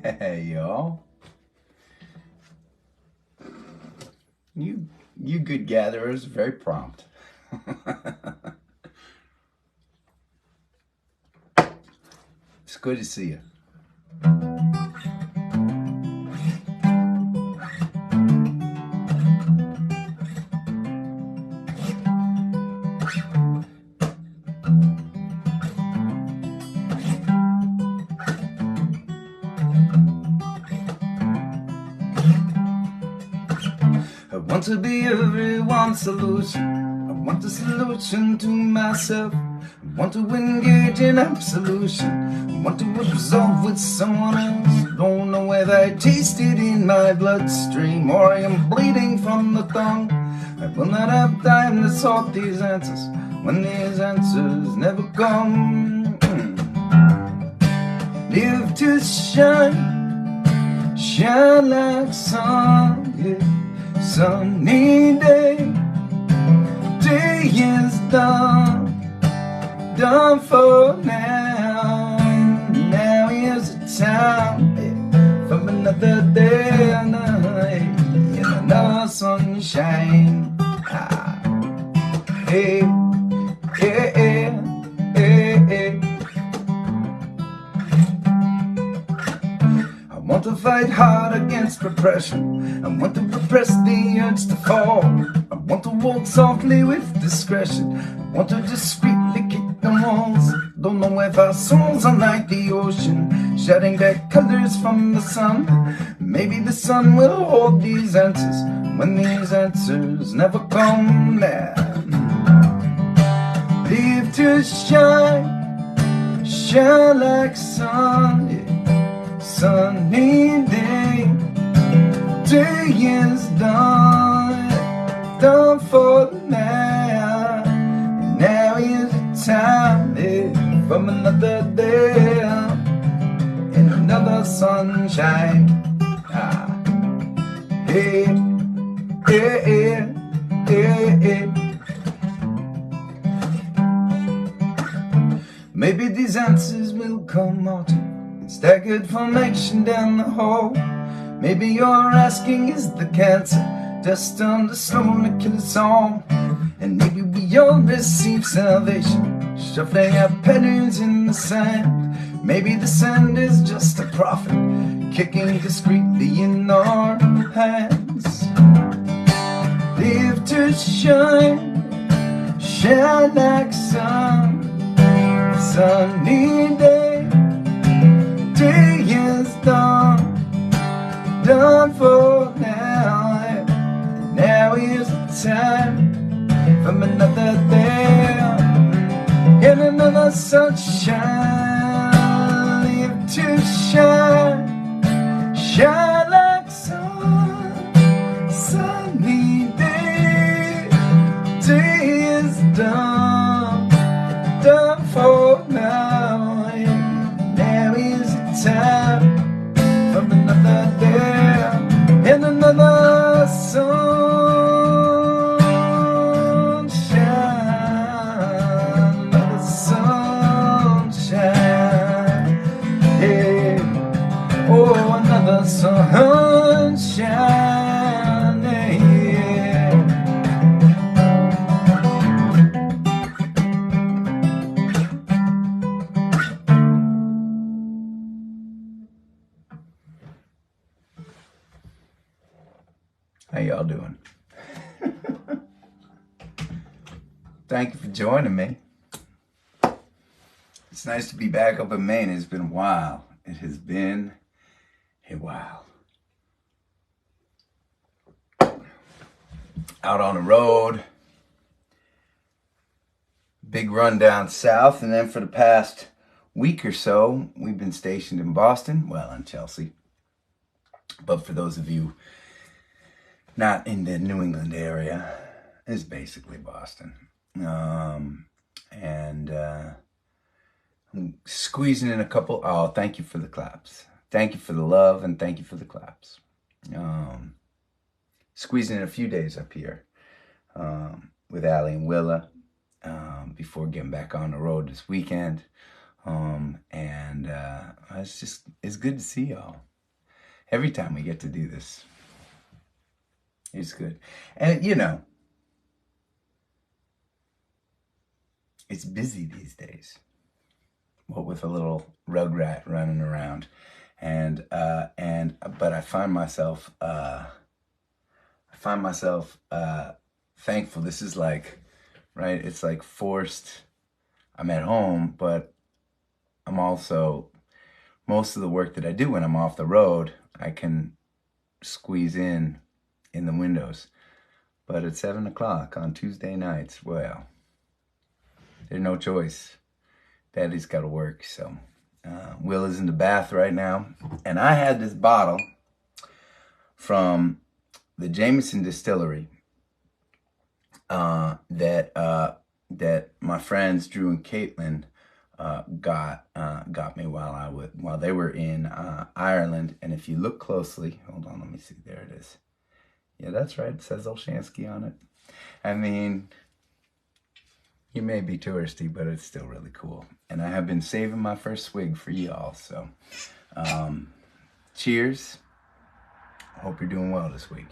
Hey, y'all. You good gatherers, very prompt. It's good to see you. I want to be everyone's solution. I want a solution to myself. I want to engage in absolution. I want to resolve with someone else. Don't know whether I taste it in my bloodstream or I am bleeding from the tongue. I will not have time to sort these answers when these answers never come. Live to shine, shine like sun, yeah. Sunny day, day is done for now. Now is the time from another day and another sunshine. Hey, hey, hey, hey, hey. I want to fight hard against repression. I want to repress the urge to fall. I want to walk softly with discretion. I want to discreetly kick the walls. Don't know if our souls are like the ocean, shedding back colors from the sun. Maybe the sun will hold these answers when these answers never come. Live to shine, shine like sun, yeah. Sunny day, day is done for now. And now is the time from another day and another sunshine. Hey, hey, hey, hey, hey. Maybe these answers will come out. Staggered formation down the hall. Maybe you're asking, is the cancer just on the slowly kill us all? And maybe we all receive salvation, shuffling our patterns in the sand. Maybe the sand is just a prophet, kicking discreetly in our hands. Live to shine, shine like sun, sunny day. Day is done for now. And now is the time from another day and another sunshine. Live to shine, shine like sun, sunny day. Day is done for now. Now is time from another day and another sunshine, another sunshine, hey, oh, another sunshine, yeah. How y'all doing? Thank you for joining me. It's nice to be back up in Maine. It's been a while. It has been a while. Out on the road. Big run down south. And then for the past week or so, we've been stationed in Boston. Well, in Chelsea. But for those of you not in the New England area, it's basically Boston. I'm squeezing in a couple. Oh, thank you for the claps. Thank you for the love and thank you for the claps. Squeezing in a few days up here with Allie and Willa before getting back on the road this weekend. It's good to see y'all. Every time we get to do this, it's good. And you know, it's busy these days. What with a little rugrat running around, but I find myself thankful. This is like, right? It's like forced. I'm at home, but I'm also, most of the work that I do when I'm off the road, I can squeeze in the windows. But at 7 o'clock on Tuesday nights, well, there's no choice. Daddy's got to work, so Will is in the bath right now. And I had this bottle from the Jameson Distillery that my friends Drew and Caitlin got me while they were in Ireland. And if you look closely, hold on, let me see. There it is. Yeah, that's right. It says Olshansky on it. I mean, you may be touristy, but it's still really cool. And I have been saving my first swig for y'all. So, cheers. I hope you're doing well this week.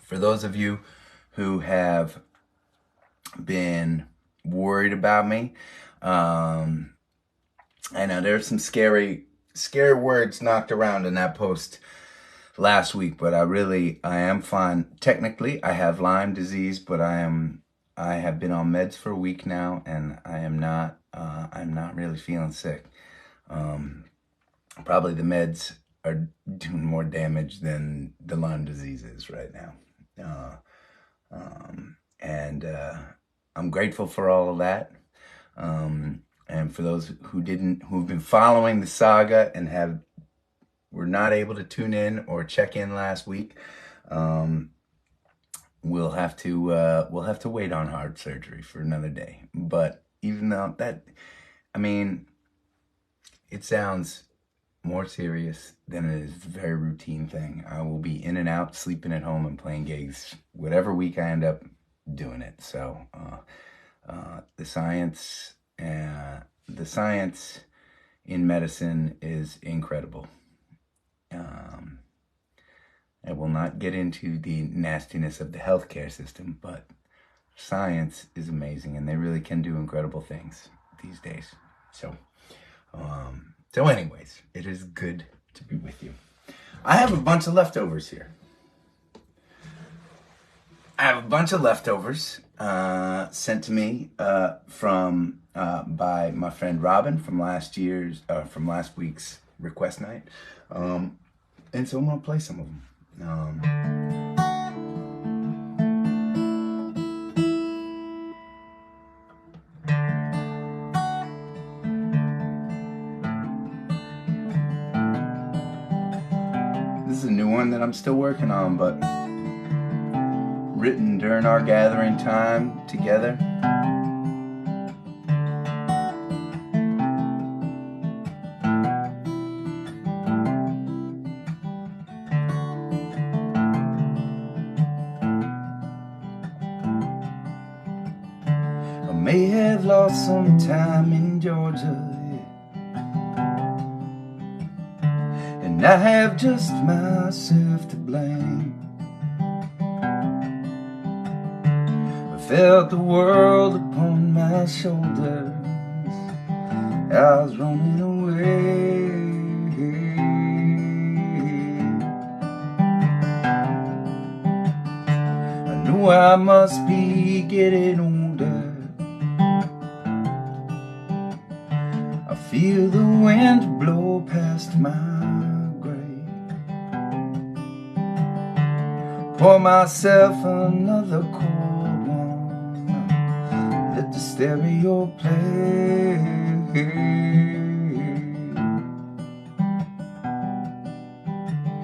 For those of you who have been worried about me, I know there's some scary words knocked around in that post last week, but I am fine. Technically, I have Lyme disease, but I have been on meds for a week now, and I'm not really feeling sick. Probably the meds are doing more damage than the Lyme disease is right now. I'm grateful for all of that. And for those who've been following the saga and were not able to tune in or check in last week, we'll have to wait on heart surgery for another day. But even though it sounds more serious than it is. It's a very routine thing. I will be in and out, sleeping at home and playing gigs, whatever week I end up doing it. So the science in medicine is incredible. I will not get into the nastiness of the healthcare system, but science is amazing, and they really can do incredible things these days. So anyways, it is good to be with you. I have a bunch of leftovers here. I have a bunch of leftovers sent to me by my friend Robin from last week's request night, and so I'm gonna play some of them. This is a new one that I'm still working on, but written during our gathering time together. I may have lost some time in Georgia, and I have just myself to blame. I felt the world upon my shoulders. I was running away. I knew I must be getting older. I feel the wind blow past my grave. Pour myself another cold one. Let the stereo play.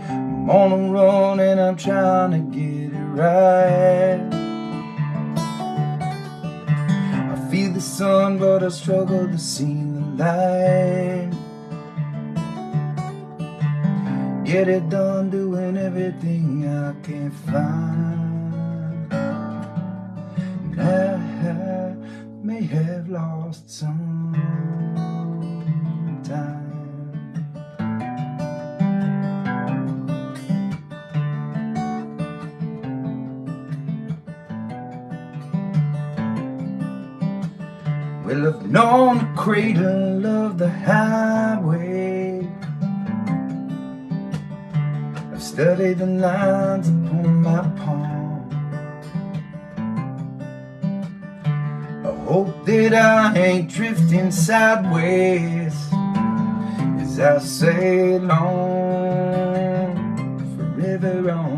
I'm on a run and I'm trying to get it right. I feel the sun, but I struggle to see the light. Get it done doing everything I can find. Well, I've known the cradle of the highway. I've studied the lines upon my palm. I hope that I ain't drifting sideways as I sail on, forever on.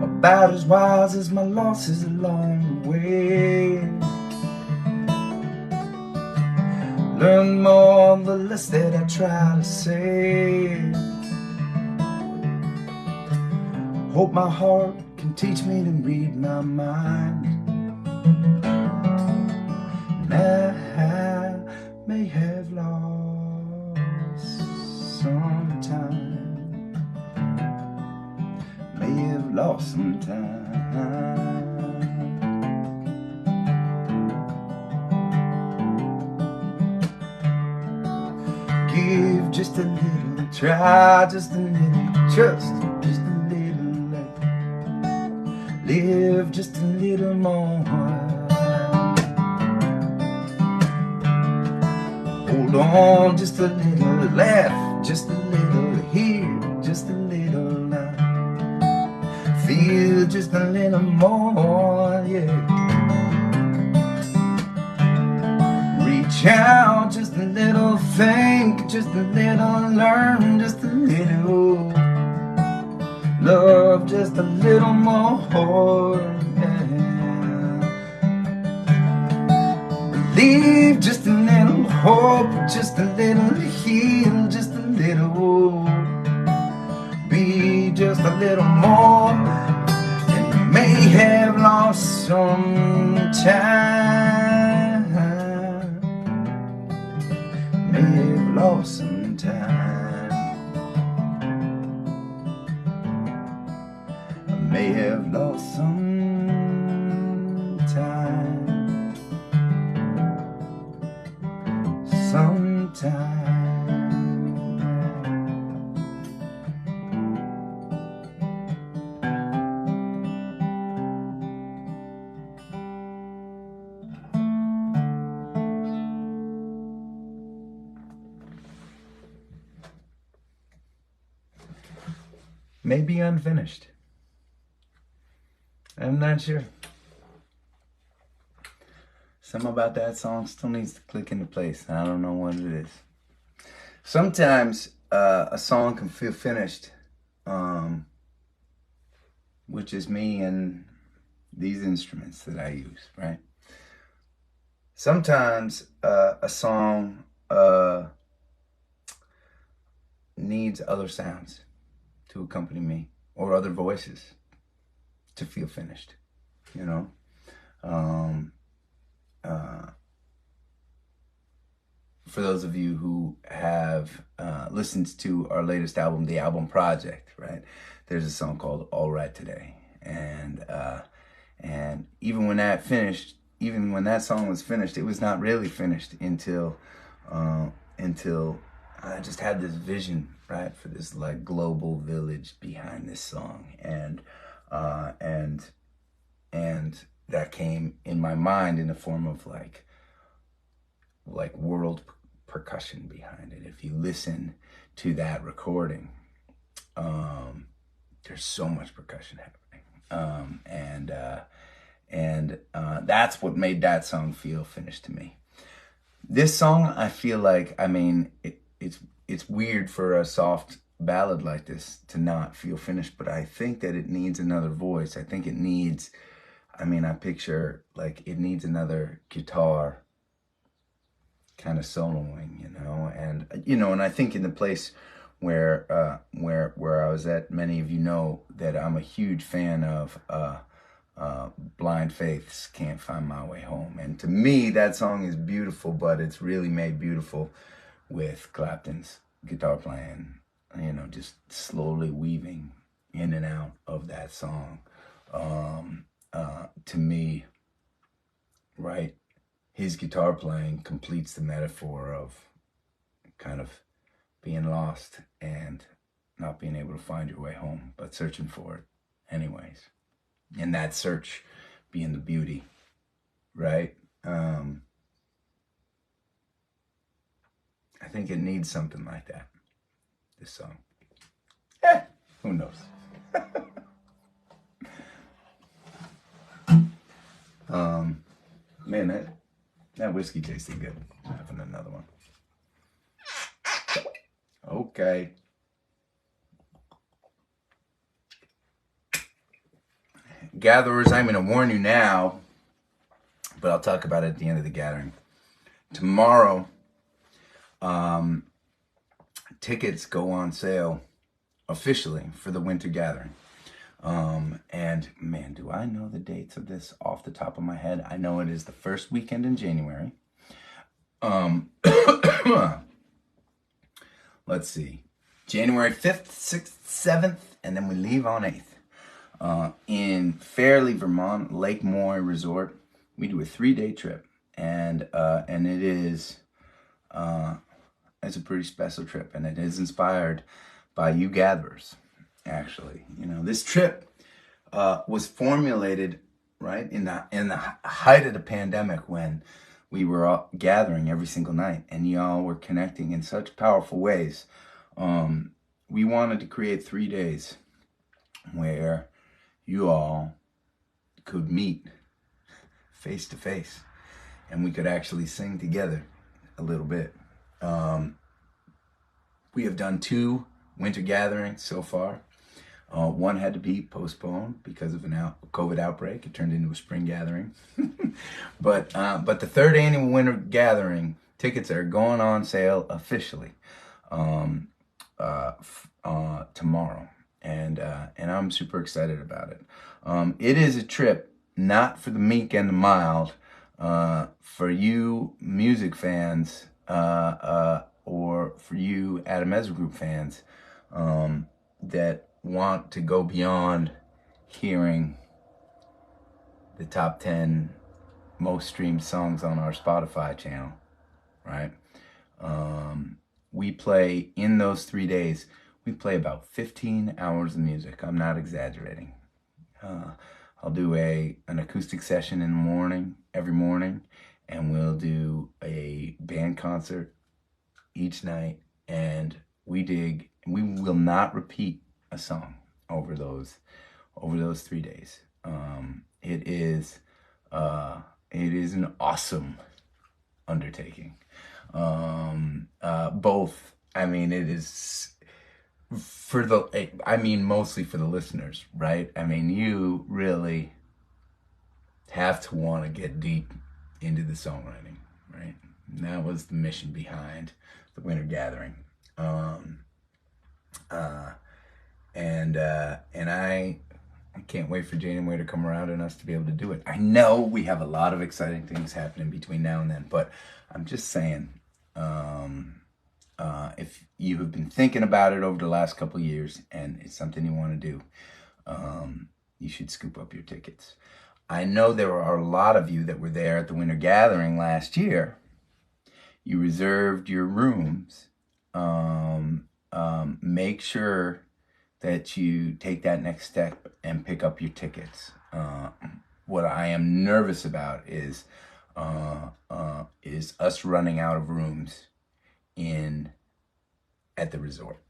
About as wise as my losses along the way. Learn more the less that I try to say. Hope my heart can teach me to read my mind. And I may have lost some time. May have lost some time. Give just a little, try just a little, trust just a little, live just a little more. Hold on just a little, laugh just a little, hear just a little, feel just a little more, yeah. Reach out just a little, think just a little, learn just a little, love just a little more, yeah. Believe just a little, hope just a little, heal just a little, be just a little more. And you may have lost some time, may have lost some time, I may have lost some time, sometime. Maybe unfinished. I'm not sure. Something about that song still needs to click into place. I don't know what it is. Sometimes a song can feel finished, which is me and these instruments that I use, right? Sometimes a song needs other sounds to accompany me, or other voices to feel finished, you know. For those of you who have listened to our latest album, The Album Project, right? There's a song called All Right Today, and even when that finished, even when that song was finished, it was not really finished until I just had this vision, right, for this like global village behind this song, and that came in my mind in the form of like world percussion behind it. If you listen to that recording, there's so much percussion happening, and that's what made that song feel finished to me. This song, I feel like, I mean, it's weird for a soft ballad like this to not feel finished, but I think that it needs another voice. I think it needs, I mean, I picture like it needs another guitar kind of soloing, you know, and I think in the place where I was at, many of you know that I'm a huge fan of Blind Faith's Can't Find My Way Home. And to me, that song is beautiful, but it's really made beautiful with Clapton's guitar playing, you know, just slowly weaving in and out of that song. To me, right, his guitar playing completes the metaphor of kind of being lost and not being able to find your way home, but searching for it anyways. And that search being the beauty right? I think it needs something like that, this song. Who knows? Man, that whiskey tasted good. Having another one. Okay. Gatherers, I'm going to warn you now, but I'll talk about it at the end of the gathering. Tomorrow, tickets go on sale officially for the winter gathering. And man, do I know the dates of this off the top of my head? I know it is the first weekend in January. Let's see. January 5th, 6th, 7th, and then we leave on 8th. In Fairleigh, Vermont, Lake Moy Resort, we do a 3-day trip. And it is, it's a pretty special trip, and it is inspired by you gatherers. Actually, you know, this trip was formulated right in the height of the pandemic, when we were all gathering every single night and y'all were connecting in such powerful ways. We wanted to create 3 days where you all could meet face to face and we could actually sing together a little bit. We have done 2 winter gatherings so far. One had to be postponed because of a COVID outbreak. It turned into a spring gathering. But the 3rd annual winter gathering tickets are going on sale officially tomorrow, and I'm super excited about it. It is a trip not for the meek and the mild, for you music fans, or for you Adam Ezra Group fans, that want to go beyond hearing the top 10 most streamed songs on our Spotify channel, right? We play, in those 3 days, we play about 15 hours of music. I'm not exaggerating. I'll do an acoustic session in the morning, every morning, and we'll do a band concert each night, and we will not repeat a song over those 3 days. It is an awesome undertaking. Both, I mean, it is mostly for the listeners, right? I mean, you really have to want to get deep into the songwriting, right? And that was the mission behind the winter gathering. And I can't wait for January to come around and us to be able to do it. I know we have a lot of exciting things happening between now and then, but I'm just saying, if you have been thinking about it over the last couple of years and it's something you want to do, you should scoop up your tickets. I know there are a lot of you that were there at the winter gathering last year. You reserved your rooms. Make sure that you take that next step and pick up your tickets. What I am nervous about is us running out of rooms at the resort.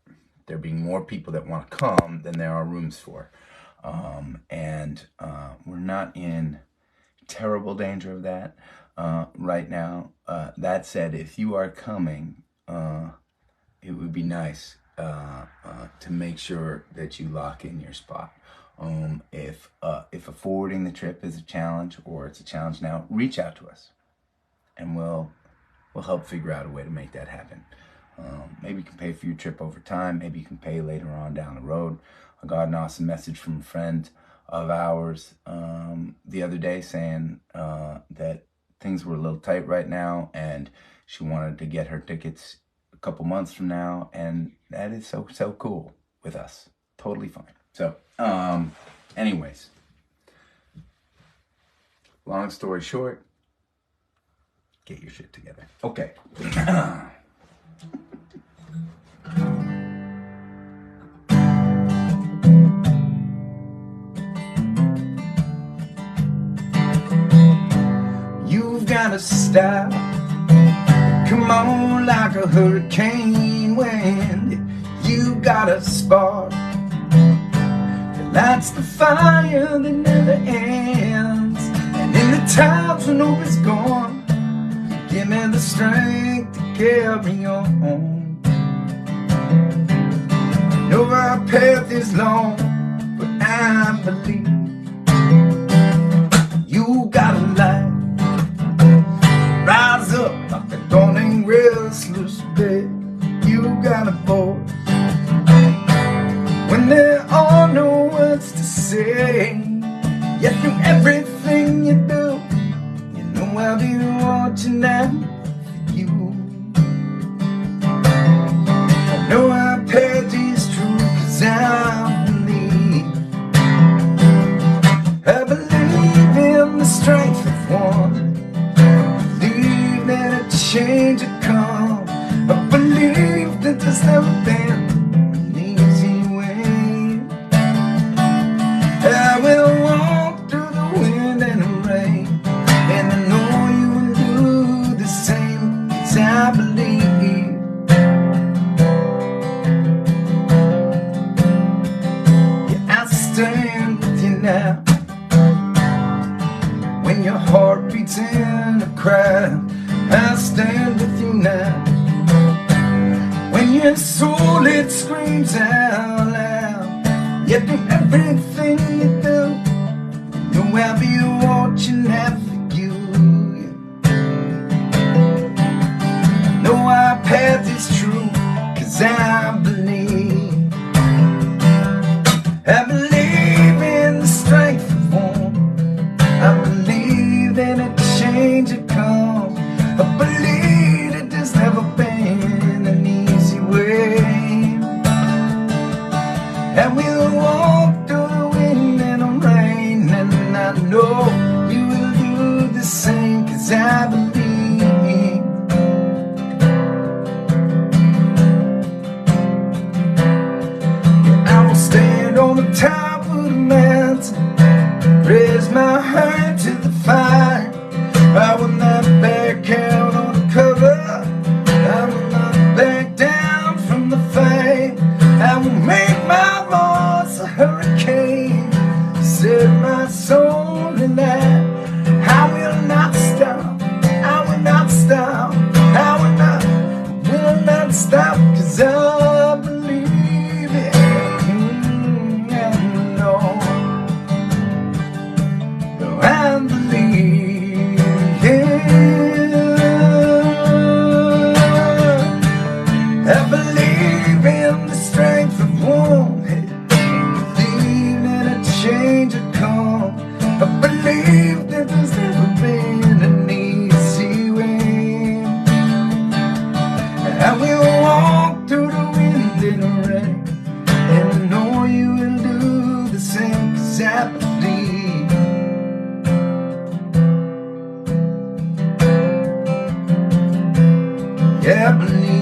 There being more people that want to come than there are rooms for. We're not in terrible danger of that right now. That said, if you are coming, it would be nice to make sure that you lock in your spot. If affording the trip is a challenge, or it's a challenge now, reach out to us, and we'll help figure out a way to make that happen. Maybe you can pay for your trip over time. Maybe you can pay later on down the road. I got an awesome message from a friend of ours the other day saying that things were a little tight right now, and she wanted to get her tickets a couple months from now, and that is so cool with us. Totally fine. So, anyways, long story short, get your shit together. Okay. style. Come on like a hurricane wind. You got a spark that lights the fire that never ends. And in the times when hope is gone, give me the strength to carry on. I know our path is long, but I believe you got a light. Rise up like a dawning restless bed. You got a voice when there are no words to say. Yet through everything you do, you know I'll be watching out for you. I know our path is true, 'cause I believe in the strength of one. I believe that a change will come. I believe that there's never been an easy way. I will walk through the wind and the rain, and I know you will do the same, 'cause I believe. Yeah, I stand with you now. When your heart beats in a crowd, I stand with you now. When your soul it screams out loud, yet through everything you do, you know I'll be watching out for you. Know our path is true, 'cause I believe. I believe in the strength of one. I believe that a change will come. I believe that there's never been an easy way. And we'll walk through the wind and the rain, and I know you will do the same, 'cause I believe. Yeah, I will stand on the top of the mountain, raise my hand to the fire. I will not back out on the cover. I will not back down from the fight. I will make my voice a hurricane, set my soul in that. I will not stop, I will not stop, I will not stop, 'cause I believe it. I know. I believe, I believe in the strength of one. I believe that a change will come. I believe that there's never been an easy way. I will walk through the wind and the rain, and I know you will do the same, 'cause I believe. Yeah, I believe.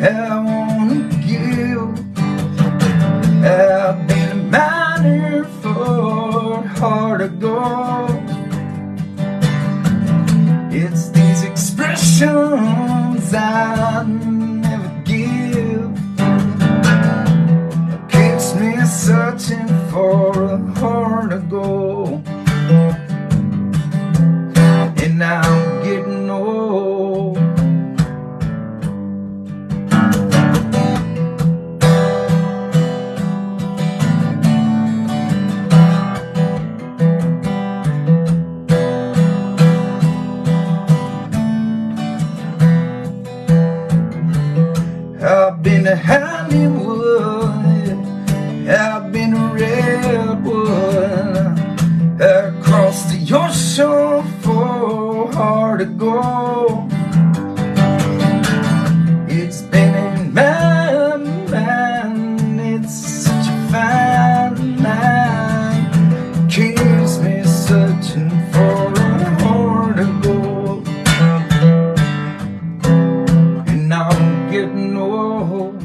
I wanna give. I've been a miner for hard to go. It's these expressions I never give that keeps me searching for a heart to go. And I'm getting old. I've been to Hollywood, heart to go. It's been in my mind, it's such a fine line, keeps me searching for a heart to go. And now I'm getting old.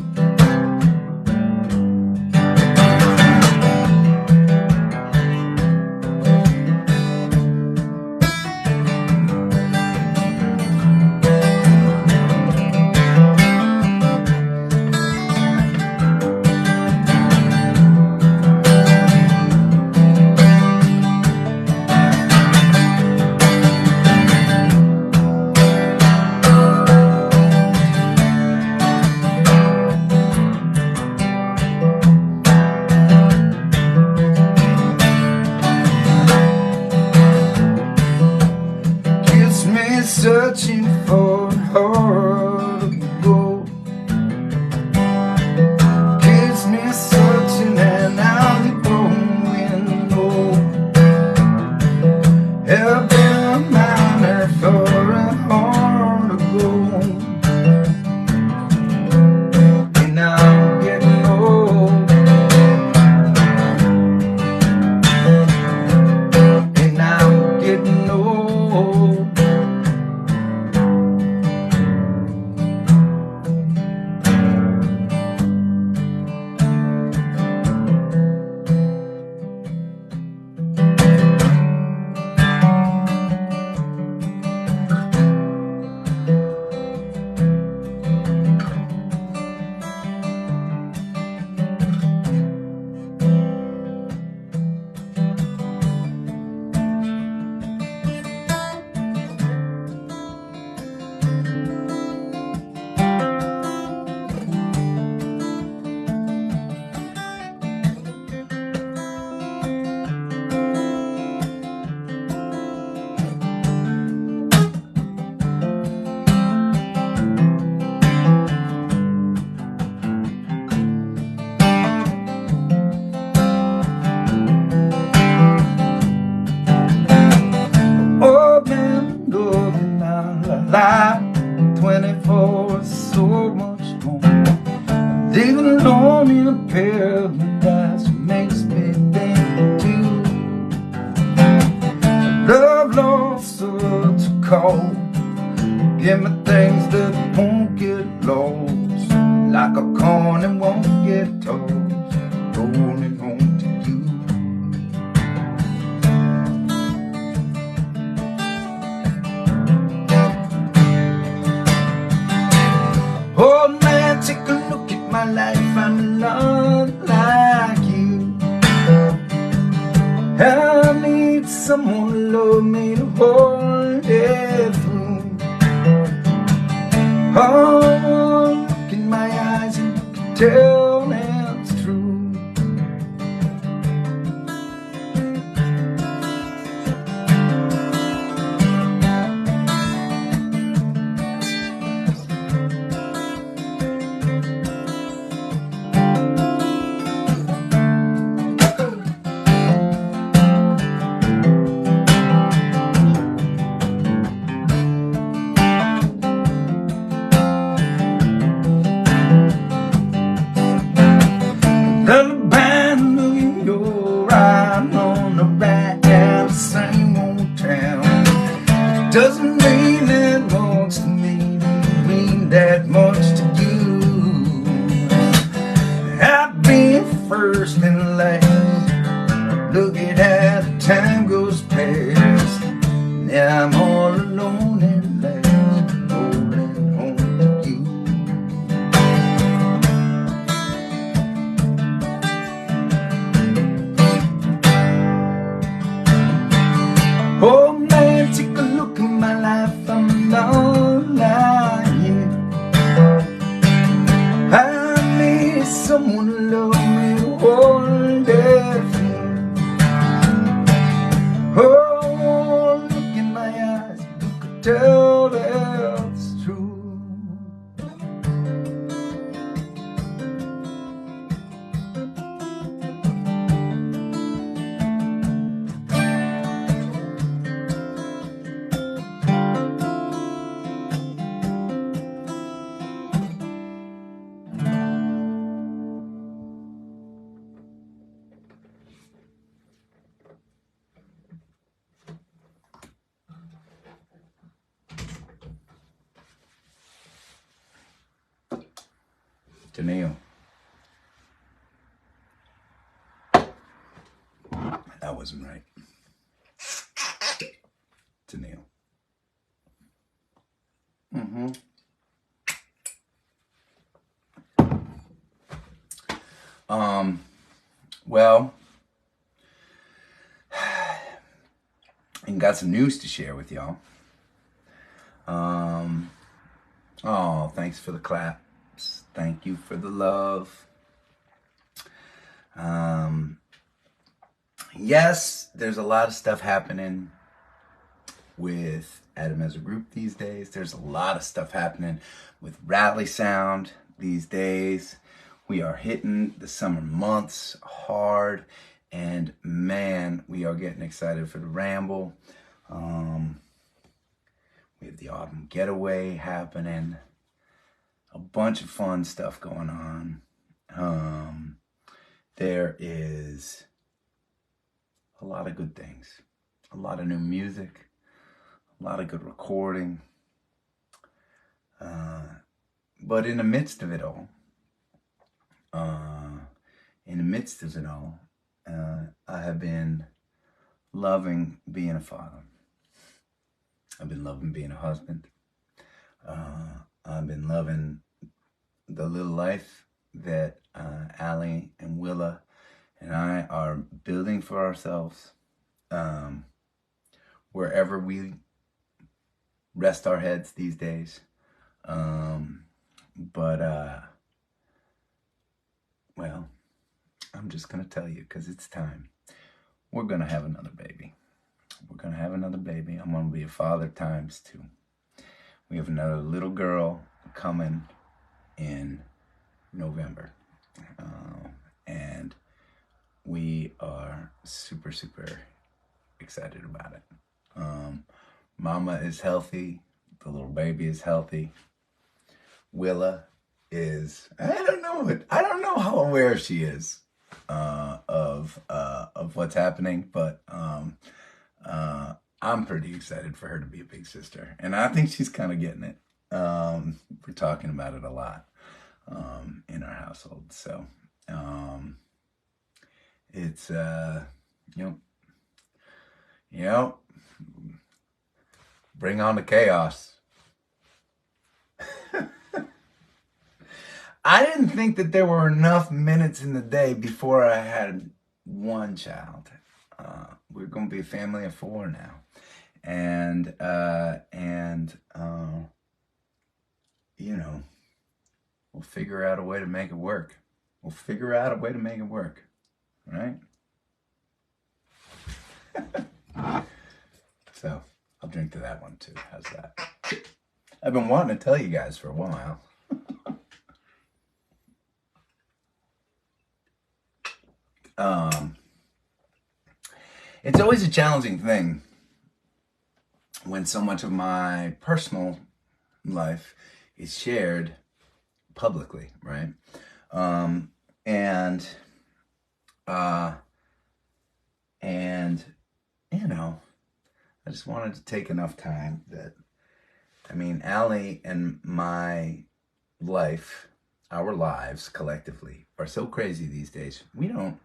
Searching for a heart to go. Keeps me searching and I'm growing old. Have been a miner for a heart to go. And now I'm getting old. And now I'm getting old. Life 24 is so much more. Living alone in a paradise makes me think too. Love lost such a call. Give me things that won't get lost, like a corn that won't get tossed, rolling home to you. Oh man, take a look at my life, I'm not like you. I need someone to love me to hold it through. Oh, look in my eyes and you can tell that's true. The band look in your eye on the right down the same old town. It doesn't mean that much to me, doesn't mean that much to you. I've been first and last. Look at how the time goes past. Now I'm all alone at last, rolling home to you. Oh man, take a look at my life, I'm not like you. I need someone to love me, oh Tennille. That wasn't right. Tennille. Well, and got some news to share with y'all. Oh, thanks for the claps. Thank you for the love. Yes, there's a lot of stuff happening with Adam as a group these days. There's a lot of stuff happening with Rally Sound these days. We are hitting the summer months hard, and man, we are getting excited for the Ramble. We have the Autumn Getaway happening. A bunch of fun stuff going on. There is a lot of good things. A lot of new music. A lot of good recording. But in the midst of it all, I have been loving being a father. I've been loving being a husband. I've been loving the little life that Allie and Willa and I are building for ourselves, wherever we rest our heads these days. Well, I'm just going to tell you because it's time. We're going to have another baby. We're going to have another baby. I'm going to be a father times 2. We have another little girl coming in November. And we are super, super excited about it. Mama is healthy. The little baby is healthy. Willa is, I don't know how aware she is of what's happening, but I'm pretty excited for her to be a big sister, and I think she's kind of getting it. We're talking about it a lot in our household, so it's bring on the chaos. I didn't think that there were enough minutes in the day before I had one child. We're going to be a family of 4 now. And we'll figure out a way to make it work. Right? So I'll drink to that one too. How's that? I've been wanting to tell you guys for a while. It's always a challenging thing when so much of my personal life is shared publicly, right? I just wanted to take enough time that, Allie and my life, our lives collectively, are so crazy these days. We don't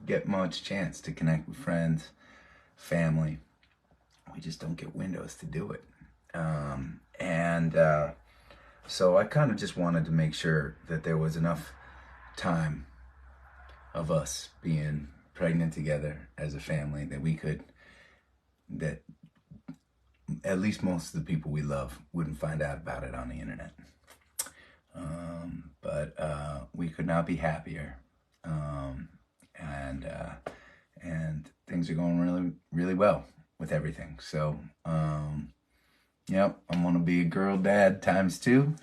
get much chance to connect with friends, family. We just don't get windows to do it. So I kind of just wanted to make sure that there was enough time of us being pregnant together as a family that at least most of the people we love wouldn't find out about it on the internet. But we could not be happier. And things are going really, really well with everything. So, yep, I'm going to be a girl dad times 2.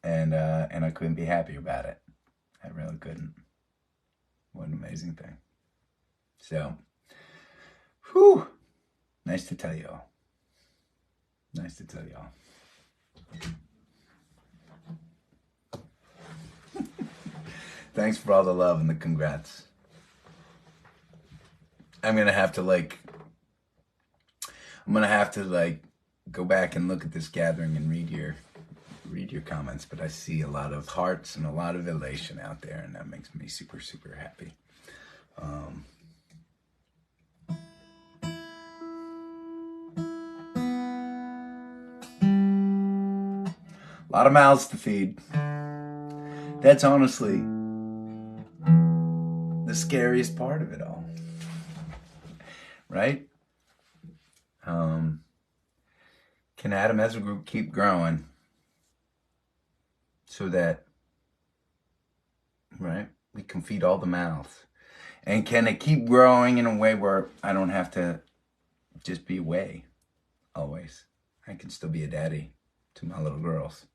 And I couldn't be happier about it. I really couldn't. What an amazing thing. So, whew, nice to tell y'all. Thanks for all the love and the congrats. I'm gonna have to go back and look at this gathering and read read your comments, but I see a lot of hearts and a lot of elation out there, and that makes me super, super happy. A lot of mouths to feed. That's honestly the scariest part of it all, right? Can Adam Ezra Group keep growing so that, right, we can feed all the mouths? And can it keep growing in a way where I don't have to just be away always? I can still be a daddy to my little girls.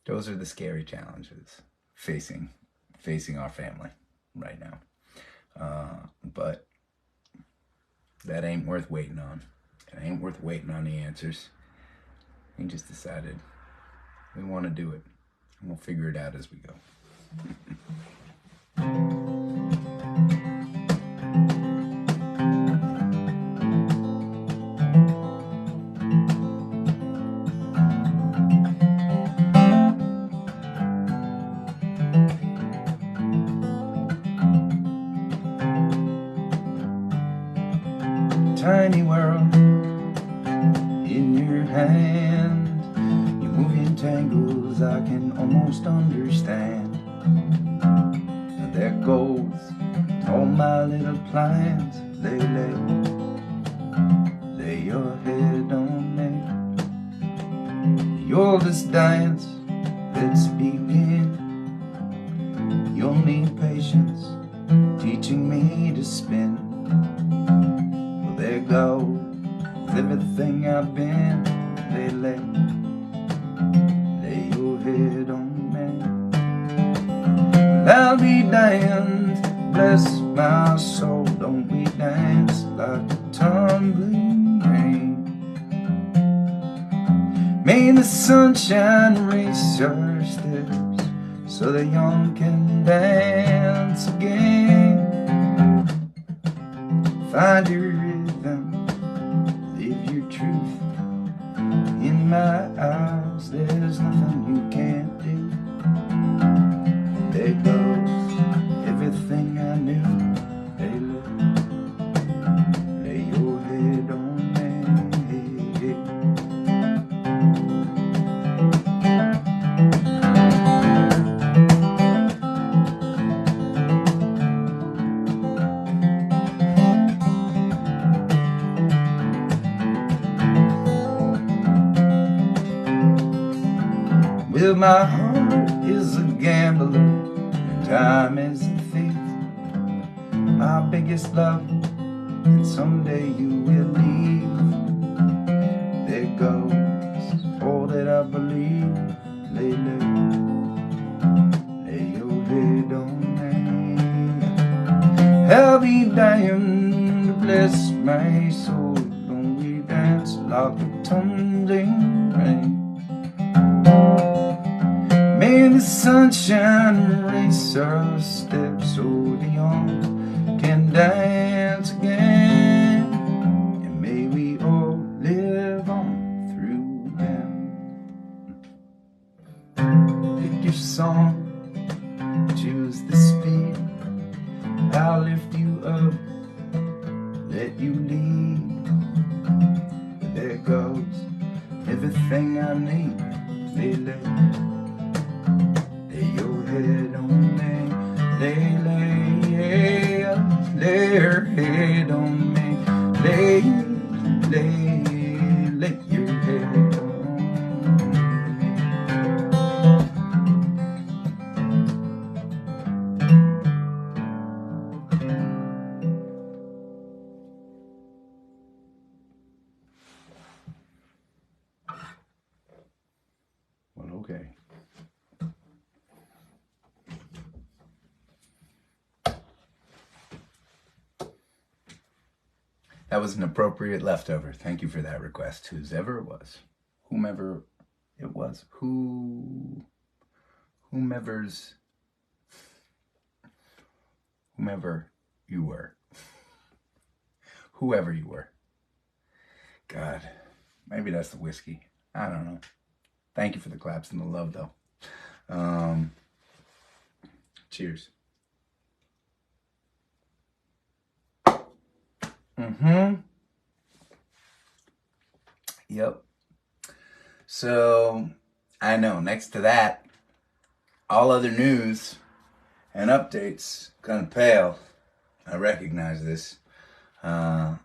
Those are the scary challenges facing our family right now. But that ain't worth waiting on. It ain't worth waiting on the answers. We just decided we want to do it, and we'll figure it out as we go. Tiny world in your hand, you move in tangles I can almost understand. And there goes all my little plans. Lay your head on me. You'll just dance, let's begin. You'll need patience, teaching me to spin. There goes everything I've been. Lay your head on me. Well, I'll be damned, bless my soul. Don't we dance like a tumbling rain? May the sunshine race our steps so the young can dance again. Find your live your truth in my eyes. There's nothing you can't do. There goes everything I knew. Lay your head on me. Well, my heart is a gambler, and time is a thief. My biggest love, and someday you will leave. There goes all that I believe. Lay your head on me. I'll be damned, bless my soul. Don't we dance like a tumbling rain? May the sunshine erase our steps so the young can dance again. And may we all live on through them. Pick your song, choose the speed. I'll lift you up, let you lead. There goes everything I need. Lay your head on me. Lay your head on me. Lay your head on me. Well, okay. That was an appropriate leftover. Thank you for that request. Whomever it was. Whomever you were. Whoever you were. God, maybe that's the whiskey. I don't know. Thank you for the claps and the love, though. Cheers. Yep. So, I know, next to that, all other news and updates kind of pale. I recognize this. I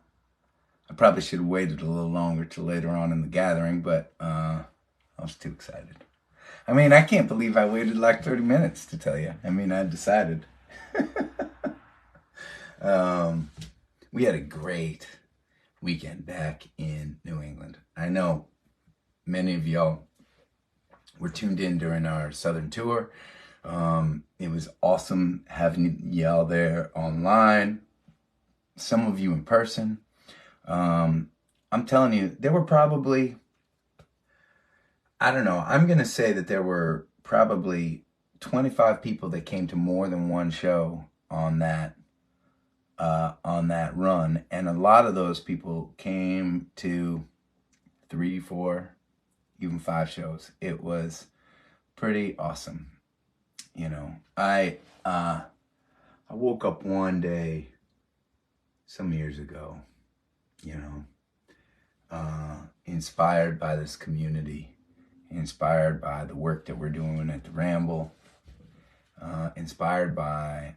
probably should have waited a little longer till later on in the gathering, but I was too excited. I mean, I can't believe I waited like 30 minutes to tell you. I mean, I decided. We had a great weekend back in New England. I know many of y'all were tuned in during our Southern tour. It was awesome having y'all there online, some of you in person. I'm telling you, there were probably, I don't know, I'm going to say that there were probably 25 people that came to more than one show on that run. And a lot of those people came to 3, 4, even 5 shows. It was pretty awesome. You know, I woke up one day some years ago, you know, inspired by this community, inspired by the work that we're doing at the Ramble, inspired by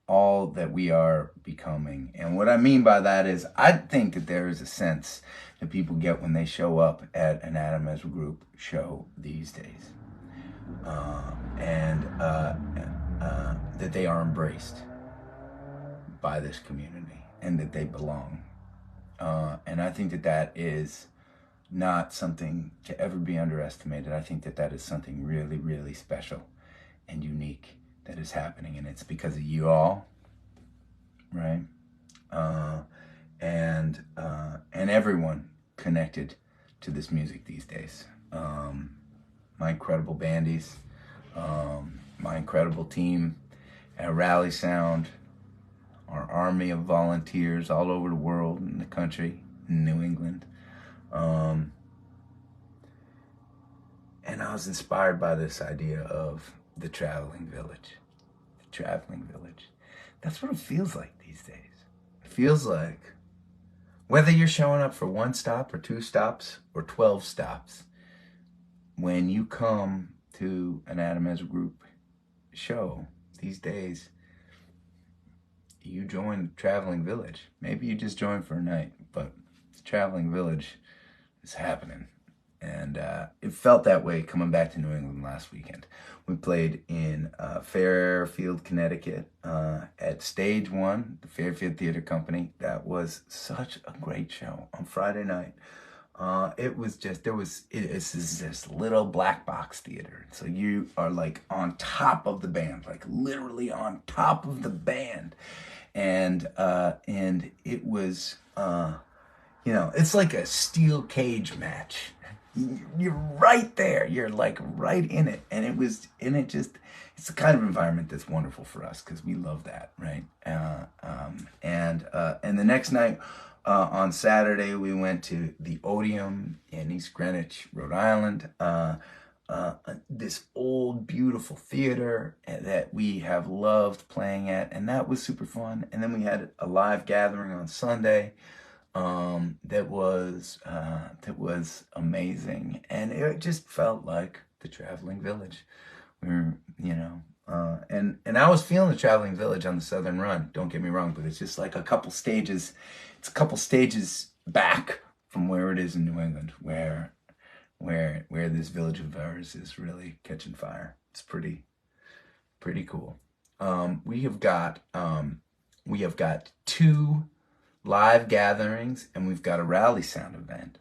all that we are becoming. And what I mean by that is I think that there is a sense that people get when they show up at an Adam Ezra Group show these days. And that they are embraced by this community and that they belong. And I think that that is not something to ever be underestimated. I think that that is something really, really special and unique that is happening. And it's because of you all, right? And everyone connected to this music these days. My incredible bandies, my incredible team at Rally Sound, our army of volunteers all over the world, in the country, in New England. And I was inspired by this idea of the traveling village. The traveling village. That's what it feels like these days. It feels like whether you're showing up for 1 stop or 2 stops or 12 stops, when you come to an Adam Ezra Group show these days, you join the traveling village. Maybe you just join for a night, but the traveling village is happening. And it felt that way coming back to New England last weekend. We played in Fairfield, Connecticut at Stage 1, the Fairfield Theater Company. That was such a great show on Friday night. It was just, it's this little black box theater. So you are like on top of the band, like literally on top of the band. And it was, you know, it's like a steel cage match. You're right there. You're like right in it. And it's the kind of environment that's wonderful for us because we love that, right? And the next night, on Saturday, we went to the Odeum in East Greenwich, Rhode Island. This old, beautiful theater that we have loved playing at, and that was super fun. And then we had a live gathering on Sunday that was amazing, and it just felt like the traveling village. We were, you know, and I was feeling the traveling village on the Southern Run. Don't get me wrong, but it's just like a couple stages. It's a couple stages back from where it is in New England, where this village of ours is really catching fire. It's pretty cool. We have got 2 live gatherings, and we've got a Rally Sound event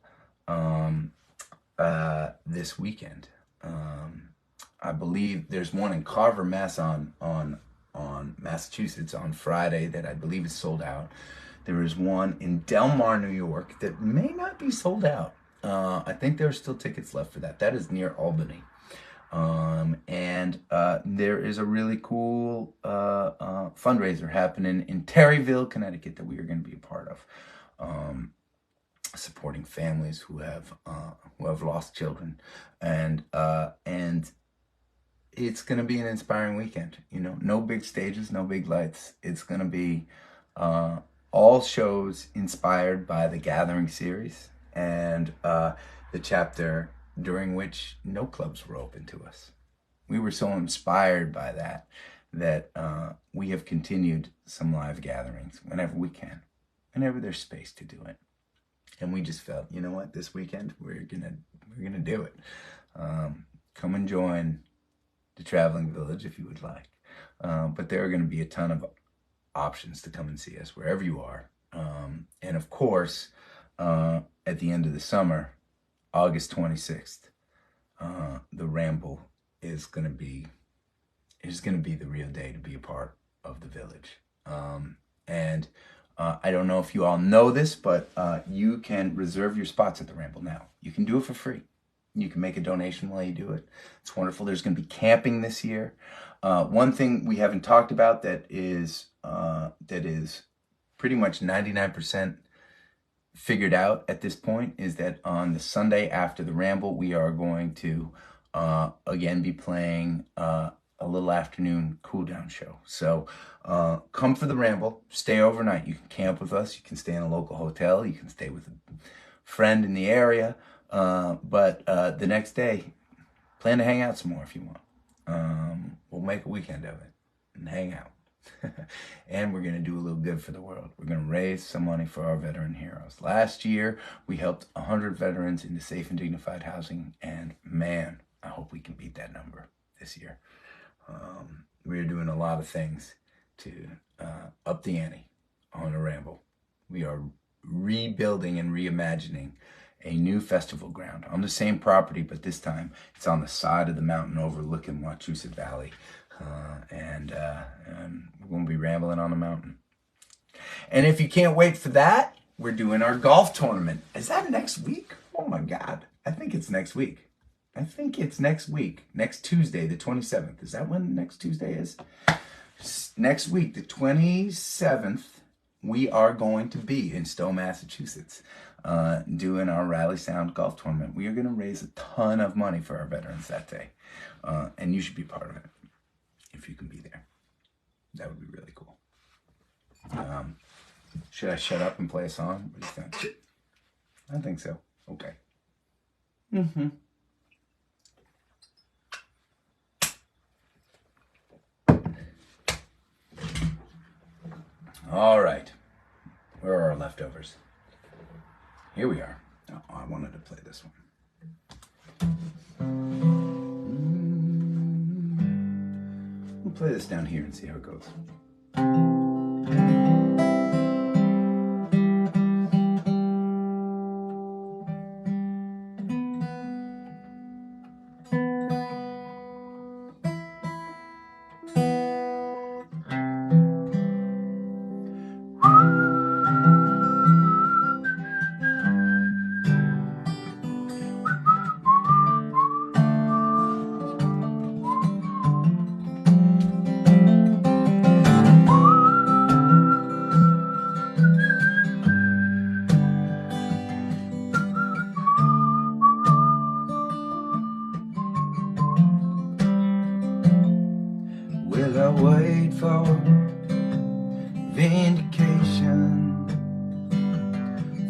this weekend. I believe there's one in Carver, Mass on Massachusetts on Friday that I believe is sold out. There is one in Del Mar, New York that may not be sold out. I think there are still tickets left for that. That is near Albany. And there is a really cool fundraiser happening in Terryville, Connecticut that we are going to be a part of. supporting families who have lost children, and it's going to be an inspiring weekend. You know, no big stages, no big lights. It's going to be all shows inspired by the Gathering series and the chapter during which no clubs were open to us. We were so inspired by that we have continued some live gatherings whenever we can, whenever there's space to do it. And we just felt, you know what, this weekend we're gonna do it. Come and join the Traveling Village if you would like. But there are going to be a ton of options to come and see us wherever you are. And of course, at the end of the summer, August 26th, the Ramble is going to be the real day to be a part of the village. And I don't know if you all know this, but you can reserve your spots at the Ramble now. You can do it for free. You can make a donation while you do it. It's wonderful. There's going to be camping this year. One thing we haven't talked about that is pretty much 99% figured out at this point is that on the Sunday after the Ramble, we are going to again be playing a little afternoon cool down show. So come for the Ramble, stay overnight. You can camp with us. You can stay in a local hotel. You can stay with a friend in the area. But the next day, plan to hang out some more if you want. We'll make a weekend of it and hang out. And we're going to do a little good for the world. We're going to raise some money for our veteran heroes. Last year, we helped 100 veterans into safe and dignified housing. And man, I hope we can beat that number this year. We're doing a lot of things to up the ante on the Ramble. We are rebuilding and reimagining a new festival ground on the same property, but this time it's on the side of the mountain overlooking Wachusett Valley. And we're going to be rambling on the mountain. And if you can't wait for that, we're doing our golf tournament. Is that next week? Oh my God. I think it's next week. Next Tuesday, the 27th. Is that when next Tuesday is? Next week, the 27th, we are going to be in Stowe, Massachusetts, doing our Rally Sound golf tournament. We are going to raise a ton of money for our veterans that day. And you should be part of it if you can be there. That would be really cool. Should I shut up and play a song? What do you think? I think so. Okay. All right. Where are our leftovers? Here we are. Oh, I wanted to play this one. We'll play this down here and see how it goes. Will I wait for vindication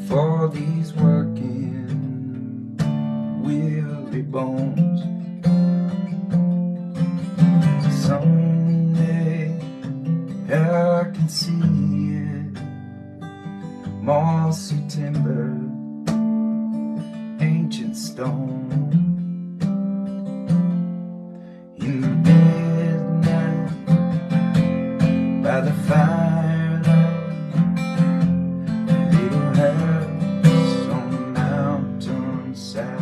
for these working weary bones? Someday I can see it, mossy timber, ancient stone. In the midnight, by the firelight, little house on the mountainside.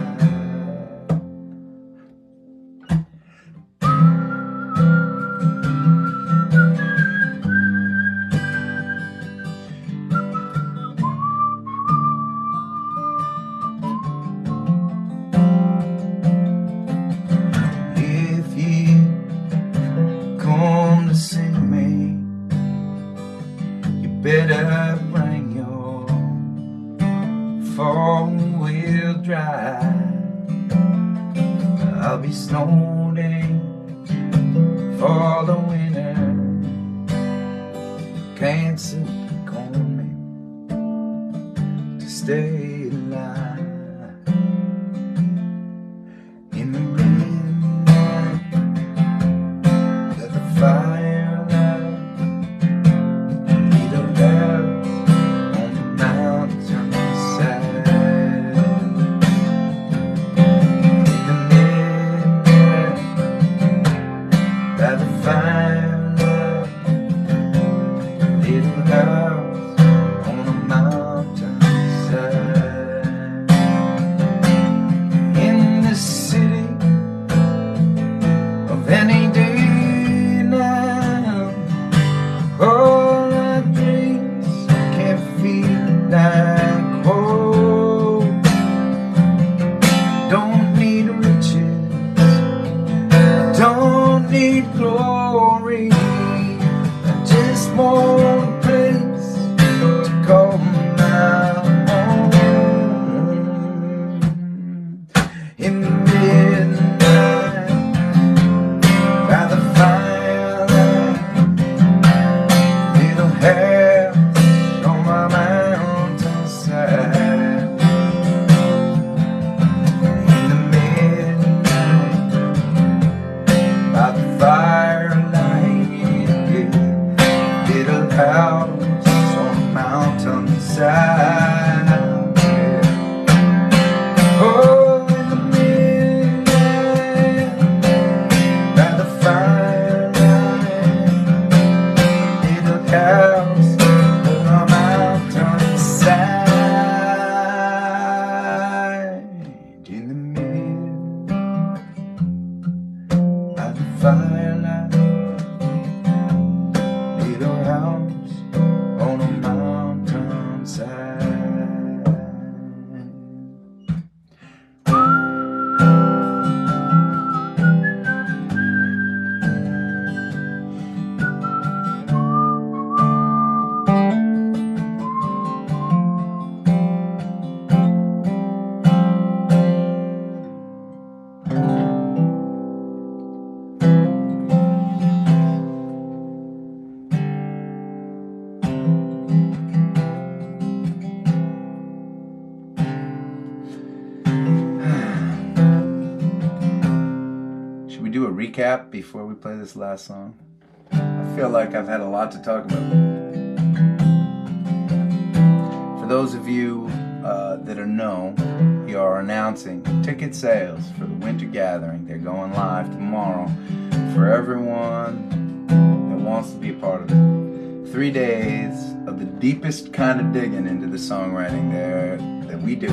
four-wheel drive. I'll be snowing for the winter. Can't sit on me to stay alive. In the midnight, let the firelight lead a lamp on the mountainside. In the midnight, by the firelight, little house on a mountainside. In the city of any day now, all our dreams can feel like home. Don't need riches, don't need glory, I just want a place to call my own. In the midnight, by the firelight, little house on my mountainside. In the midnight, by the firelight, little house on the mountainside. Oh, in the midnight, by the firelight, little house on the mountainside. In the midnight, by the firelight, little house on a mountainside. Should we do a recap before we play this last song? I feel like I've had a lot to talk about. For those of you that know, we are announcing ticket sales for the winter gathering. They're going live tomorrow for everyone that wants to be a part of it. 3 days of the deepest kind of digging into the songwriting there that we do.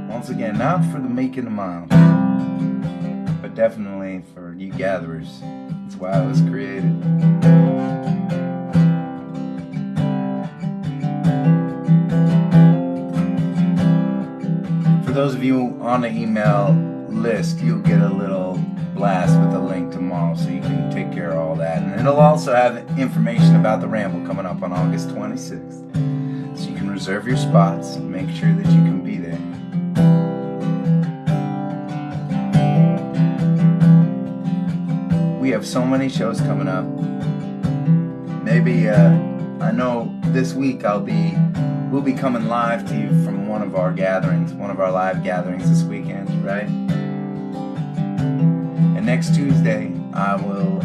Once again, not for the meek and the mild, but definitely for you gatherers. That's why it was created. For those of you on the email list, you'll get a little blast with a link tomorrow so you can take care of all that. And it'll also have information about the Ramble coming up on August 26th. So you can reserve your spots and make sure that you can be there. We have so many shows coming up. Maybe, I know this week we'll be coming live to you from one of our gatherings, one of our live gatherings this weekend, right? And next Tuesday, I will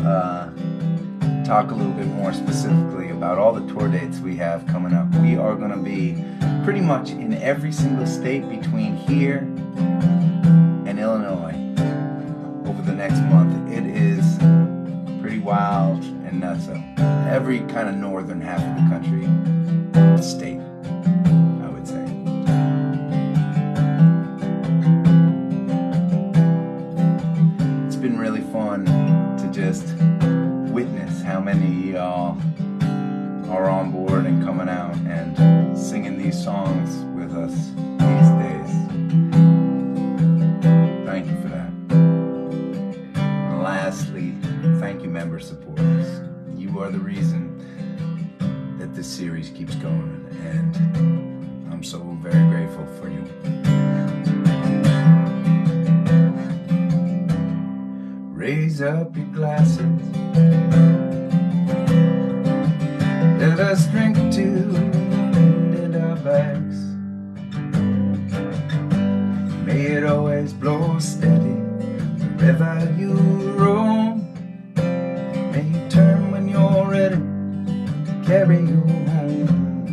talk a little bit more specifically about all the tour dates we have coming up. We are going to be pretty much in every single state between here and Illinois over the next month. It is pretty wild and nuts. Every kind of northern half of the country, state, I would say. It's been really fun to just witness how many of y'all are on board and coming out and singing these songs with us these days. Thank you for that. And lastly, thank you, member supporters. You are the reason that this series keeps going, and I'm so Raise up your glasses. Let us drink to in our backs. May it always blow steady wherever you roam. May you turn when you're ready to carry you home.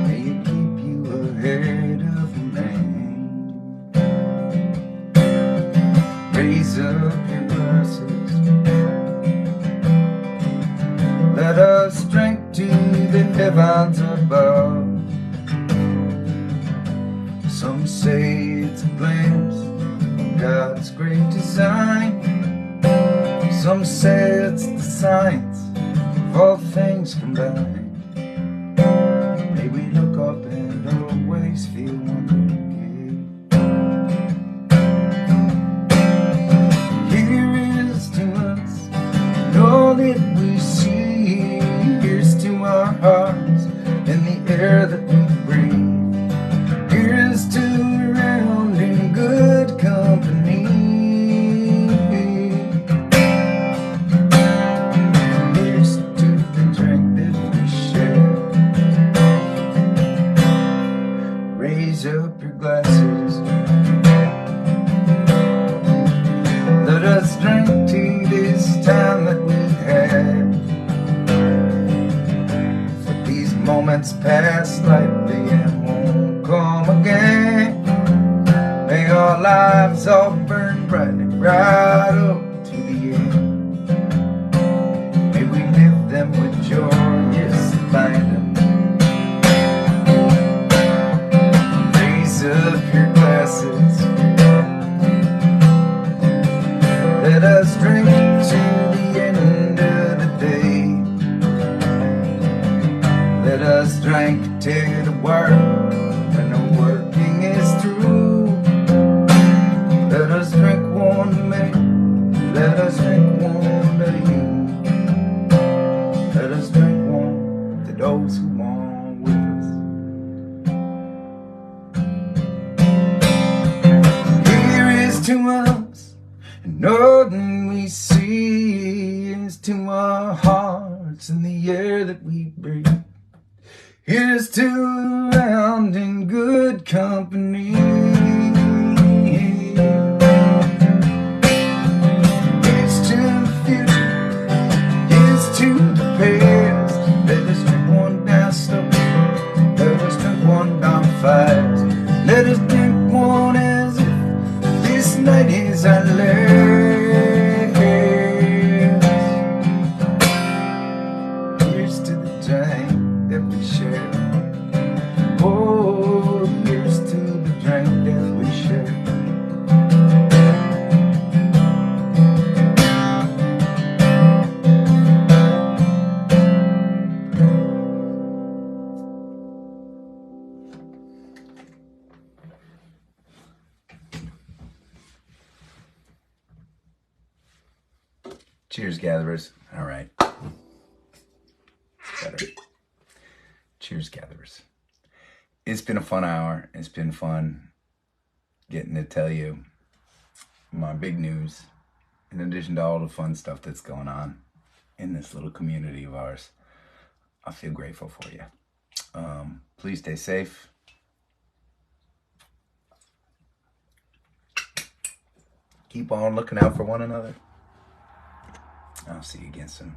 May it keep you ahead of the main. Raise up your glasses. Let us drink to the heavens above. Some say it's a glimpse of God's great design. Some say it's the science of all things combined. May we look up and always feel wonder again. Here is to us, and all that we see. Here's to our hearts and the air that we breathe. Here's to around in good company. Here's to the drink that we share. Raise up your glasses. Let us drink to this time that we've had. For these moments pass lightly and won't come again. May our lives all burn brightly right up to the end. May we live them with joy, yes, abandon. Raise up your glasses. Let us drink to the end of the day. Let us drink to the work when the working is through. Let us drink one to me. Let us drink one to you. Let us drink one to those who want with us. Here is to us, and nothing we see. Is to our hearts and the air that we breathe. Here's to around in good company. Here's to the future. Here's to the past. Let us drink one down slow. Let us drink one down fast. Let us drink one as if this night is our last. Here's to the drink that we share. Oh, here's to the drink that we share. Cheers, gatherers. All right. Better. Cheers, gatherers. It's been a fun hour. It's been fun getting to tell you my big news, in addition to all the fun stuff that's going on in this little community of ours. I feel grateful for you. Please stay safe. Keep on looking out for one another. I'll see you again soon.